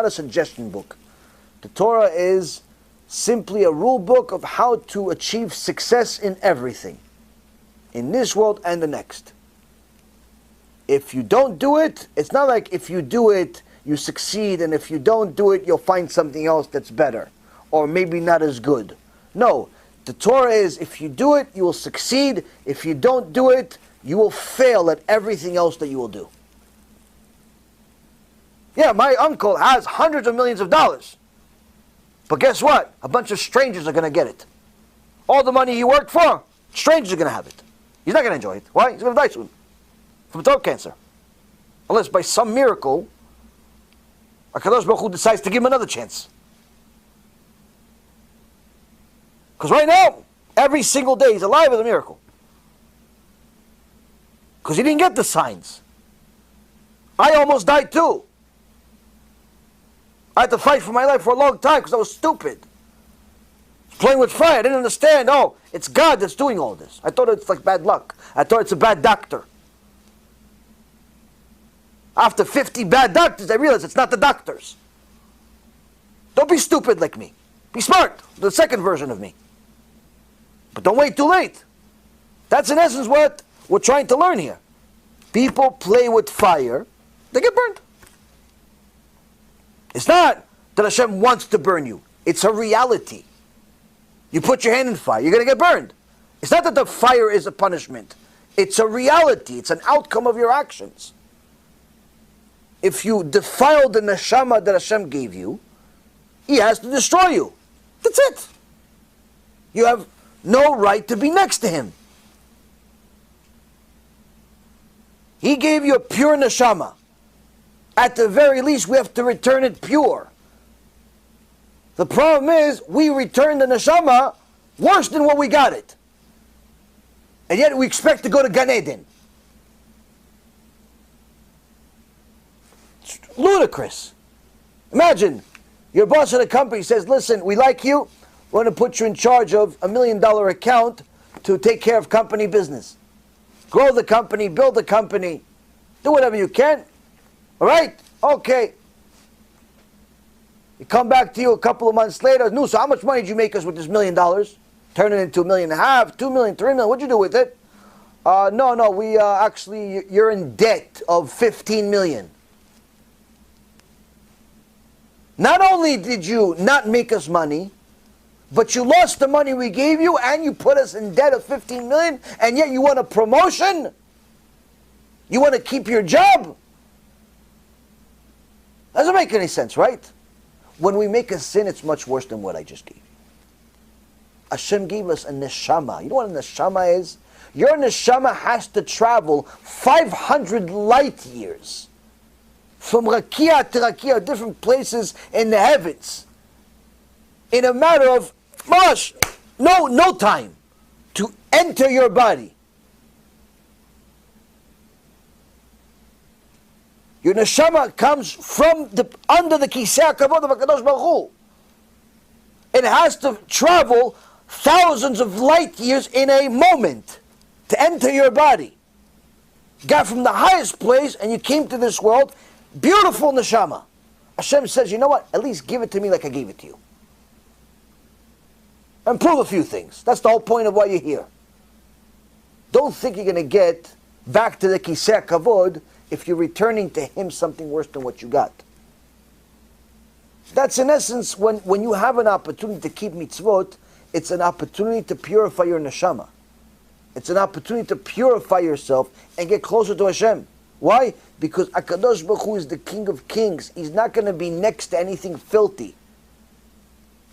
not a suggestion book. The Torah is simply a rule book of how to achieve success in everything, in this world and the next. If you don't do it, it's not like if you do it, you succeed, and if you don't do it, you'll find something else that's better, or maybe not as good. No, the Torah is, if you do it, you will succeed. If you don't do it, you will fail at everything else that you will do. Yeah, my uncle has hundreds of millions of dollars. But guess what? A bunch of strangers are going to get it. All the money he worked for, strangers are going to have it. He's not going to enjoy it. Why? He's going to die soon. From throat cancer. Unless by some miracle, HaKadosh Baruch Hu decides to give him another chance. Because right now, every single day he's alive is a miracle. Because he didn't get the signs. I almost died too. I had to fight for my life for a long time because I was stupid. Playing with fire, I didn't understand. Oh, it's God that's doing all this. I thought it's like bad luck. I thought it's a bad doctor. After 50 bad doctors, I realized it's not the doctors. Don't be stupid like me. Be smart. The second version of me. But don't wait too late. That's in essence what we're trying to learn here. People play with fire, they get burned. It's not that Hashem wants to burn you. It's a reality. You put your hand in fire, you're going to get burned. It's not that the fire is a punishment. It's a reality. It's an outcome of your actions. If you defile the neshama that Hashem gave you, He has to destroy you. That's it. You have no right to be next to Him. He gave you a pure neshama. At the very least, we have to return it pure. The problem is, we return the neshama worse than what we got it. And yet we expect to go to Gan Eden. It's ludicrous. Imagine, your boss at a company says, listen, we like you, we're going to put you in charge of $1 million account to take care of company business. Grow the company, build the company, do whatever you can. All right? Okay. You come back to you a couple of months later. No, so how much money did you make us with this $1 million? Turn it into $1.5 million, $2 million, $3 million. What'd you do with it? No, we actually, you're in debt of $15 million. Not only did you not make us money, but you lost the money we gave you and you put us in debt of $15 million, and yet you want a promotion? You want to keep your job? Doesn't make any sense, right? When we make a sin, it's much worse than what I just gave you. Hashem gave us a neshama. You know what a neshama is? Your neshama has to travel 500 light years from Rakia to Rakia, different places in the heavens, in a matter of no time, to enter your body. Your neshama comes from under the kisei hakavod of HaKadosh Baruch Hu. It has to travel thousands of light years in a moment to enter your body. Got from the highest place and you came to this world, beautiful neshama. Hashem says, you know what? At least give it to me like I gave it to you. And prove a few things. That's the whole point of why you're here. Don't think you're going to get back to the kisei hakavod if you're returning to Him something worse than what you got. That's in essence, when you have an opportunity to keep mitzvot, it's an opportunity to purify your neshama. It's an opportunity to purify yourself and get closer to Hashem. Why? Because HaKadosh Baruch Hu is the King of Kings. He's not going to be next to anything filthy.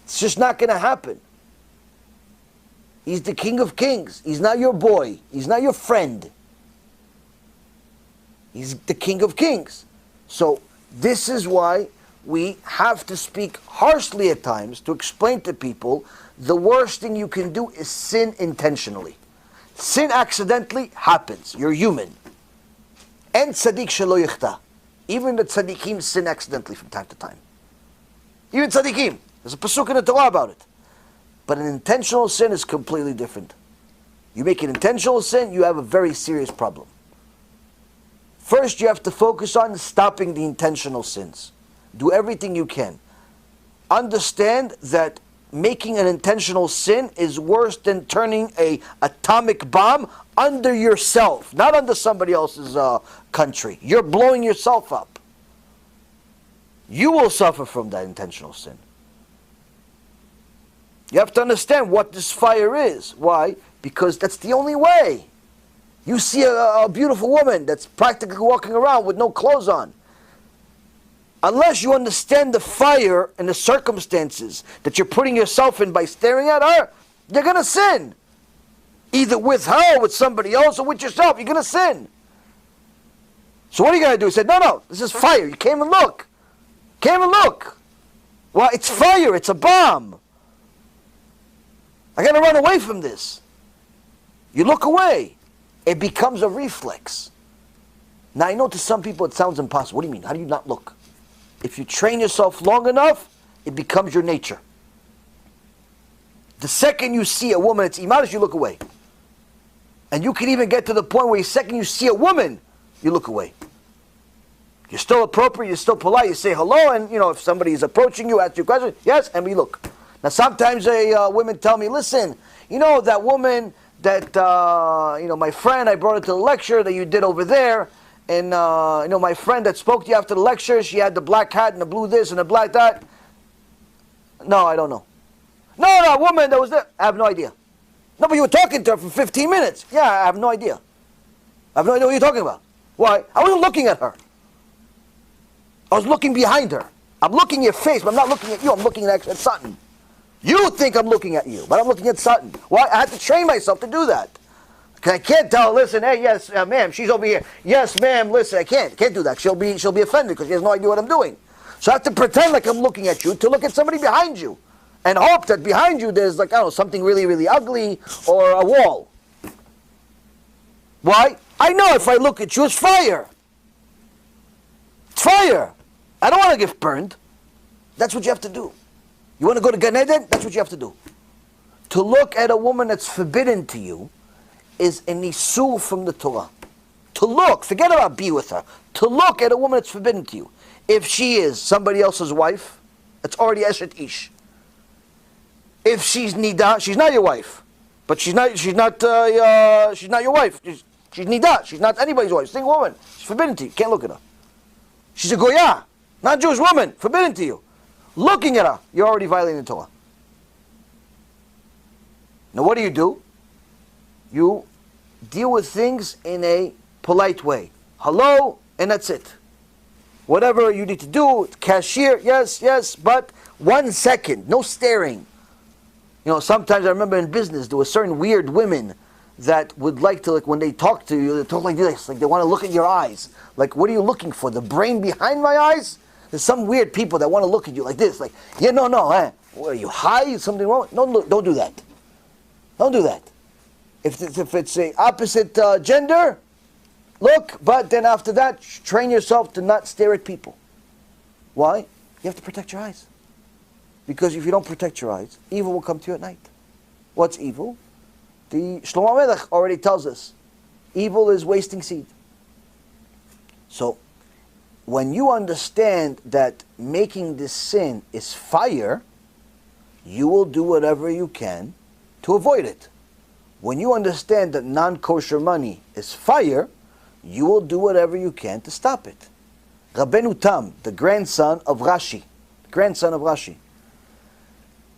It's just not going to happen. He's the King of Kings. He's not your boy. He's not your friend. He's the King of Kings. So this is why we have to speak harshly at times to explain to people the worst thing you can do is sin intentionally. Sin accidentally happens. You're human. And tzaddik shelo yichta. Even the tzaddikim sin accidentally from time to time. Even tzaddikim. There's a pasuk in the Torah about it. But an intentional sin is completely different. You make an intentional sin, you have a very serious problem. First, you have to focus on stopping the intentional sins. Do everything you can. Understand that making an intentional sin is worse than turning an atomic bomb under yourself, not under somebody else's country. You're blowing yourself up. You will suffer from that intentional sin. You have to understand what this fire is. Why? Because that's the only way. You see a beautiful woman that's practically walking around with no clothes on. Unless you understand the fire and the circumstances that you're putting yourself in by staring at her, you're going to sin. Either with her, or with somebody else, or with yourself. You're going to sin. So what are you going to do? He said, no, this is fire. You can't even look. Can't even look. Well, it's fire. It's a bomb. I got to run away from this. You look away. It becomes a reflex. Now, I know to some people it sounds impossible. What do you mean? How do you not look? If you train yourself long enough, it becomes your nature. The second you see a woman, it's imadas, you look away. And you can even get to the point where the second you see a woman, you look away. You're still appropriate, you're still polite, you say hello, and if somebody is approaching you, ask you a question, yes, and we look. Now sometimes women tell me, listen, that woman that, my friend, I brought her to the lecture that you did over there, and my friend that spoke to you after the lecture, she had the black hat and the blue this and the black that. No, I don't know. No, that woman that was there, I have no idea. No, but you were talking to her for 15 minutes. Yeah, I have no idea. I have no idea what you're talking about. Why? I wasn't looking at her. I was looking behind her. I'm looking at your face, but I'm not looking at you. I'm looking at something. You think I'm looking at you, but I'm looking at something. Why? I had to train myself to do that. Because I can't tell her, listen, hey, yes, ma'am, she's over here. Yes, ma'am, listen, I can't do that. She'll be offended because she has no idea what I'm doing. So I have to pretend like I'm looking at you to look at somebody behind you. And hope that behind you there's something really, really ugly or a wall. Why? I know if I look at you, it's fire. It's fire. I don't want to get burned. That's what you have to do. You want to go to Gan Eden? That's what you have to do. To look at a woman that's forbidden to you is an isur from the Torah. To look, forget about be with her. To look at a woman that's forbidden to you. If she is somebody else's wife, it's already eshet ish. If she's nida, she's not your wife, but she's not your wife. She's nida. She's not anybody's wife. Single woman. She's forbidden to you. Can't look at her. She's a goya, not Jewish woman. Forbidden to you. Looking at her, you're already violating the Torah. Now, what do? You deal with things in a polite way. Hello, and that's it. Whatever you need to do, cashier, yes, but 1 second, no staring. Sometimes I remember in business, there were certain weird women that would like to, when they talk to you, they talk like this, like they want to look at your eyes. Like, what are you looking for? The brain behind my eyes? There's some weird people that want to look at you like this, like, no, what, are you high? Something wrong? No, don't do that. Don't do that. If it's a opposite gender, look, but then after that, train yourself to not stare at people. Why? You have to protect your eyes. Because if you don't protect your eyes, evil will come to you at night. What's evil? The Shlomo Melech already tells us, evil is wasting seed. So, when you understand that making this sin is fire, you will do whatever you can to avoid it. When you understand that non-kosher money is fire, you will do whatever you can to stop it. Rabbeinu Tam, the grandson of Rashi,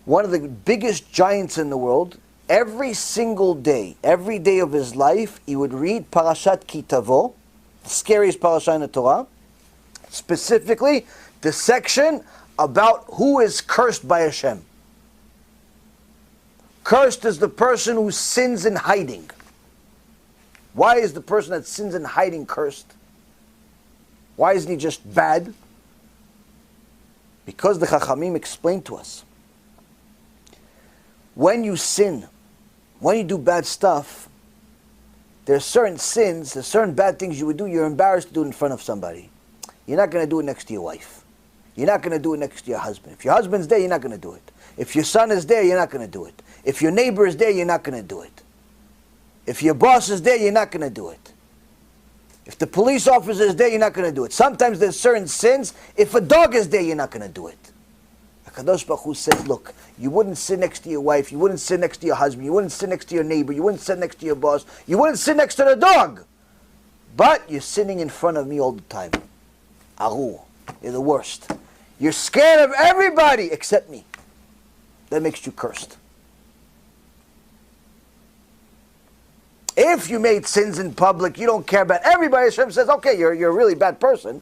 one of the biggest giants in the world, every single day, every day of his life, he would read Parashat Ki Tavo, the scariest parasha in the Torah, specifically the section about who is cursed by Hashem. Cursed is the person who sins in hiding. Why is the person that sins in hiding cursed? Why isn't he just bad? Because the Chachamim explained to us, when you sin, when you do bad stuff, there are certain sins, there are certain bad things you would do, you're embarrassed to do it in front of somebody. You're not going to do it next to your wife. You're not going to do it next to your husband. If your husband's there, you're not going to do it. If your son is there, you're not going to do it. If your neighbor is there, you're not going to do it. If your boss is there, you're not going to do it. If the police officer is there, you're not going to do it. Sometimes there's certain sins. If a dog is there, you're not going to do it. HaKadosh Baruch Hu says, look, you wouldn't sit next to your wife, you wouldn't sit next to your husband, you wouldn't sit next to your neighbor, you wouldn't sit next to your boss, you wouldn't sit next to the dog. But you're sitting in front of me all the time. Aru, you're the worst. You're scared of everybody except me. That makes you cursed. If you made sins in public, you don't care about everybody. Hashem says, okay, you're a really bad person.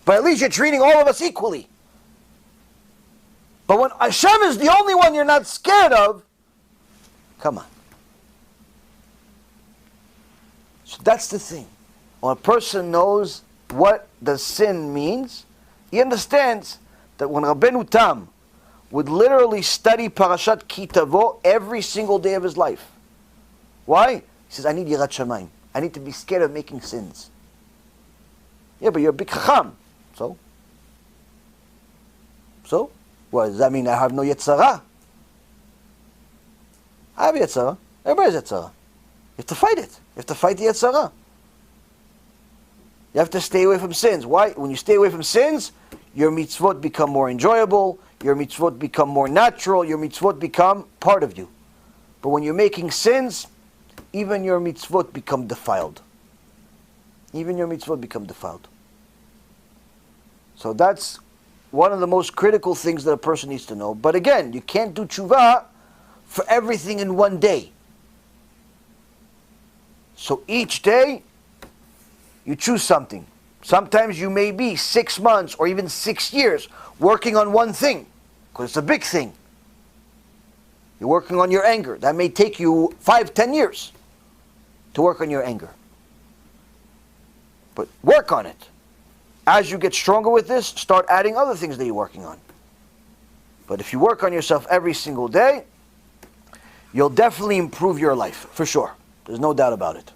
But at least you're treating all of us equally. But when Hashem is the only one you're not scared of, come on. So that's the thing. When a person knows what the sin means, he understands that when Rabbeinu Tam would literally study Parashat Ki Tavo every single day of his life. Why? He says, I need Yirat Shamayim. I need to be scared of making sins. Yeah, but you're a big chacham. So? What, does that mean I have no Yetzirah? I have Yetzirah. Everybody has Yetzirah. You have to fight it. You have to fight the Yetzirah. You have to stay away from sins. Why? When you stay away from sins, your mitzvot become more enjoyable, your mitzvot become more natural, your mitzvot become part of you. But when you're making sins, even your mitzvot become defiled. Even your mitzvot become defiled. So that's one of the most critical things that a person needs to know. But again, you can't do tshuva for everything in one day. So each day, you choose something. Sometimes you may be 6 months or even 6 years working on one thing, because it's a big thing. You're working on your anger. That may take you 5-10 years to work on your anger. But work on it. As you get stronger with this, start adding other things that you're working on. But if you work on yourself every single day, you'll definitely improve your life, for sure. There's no doubt about it.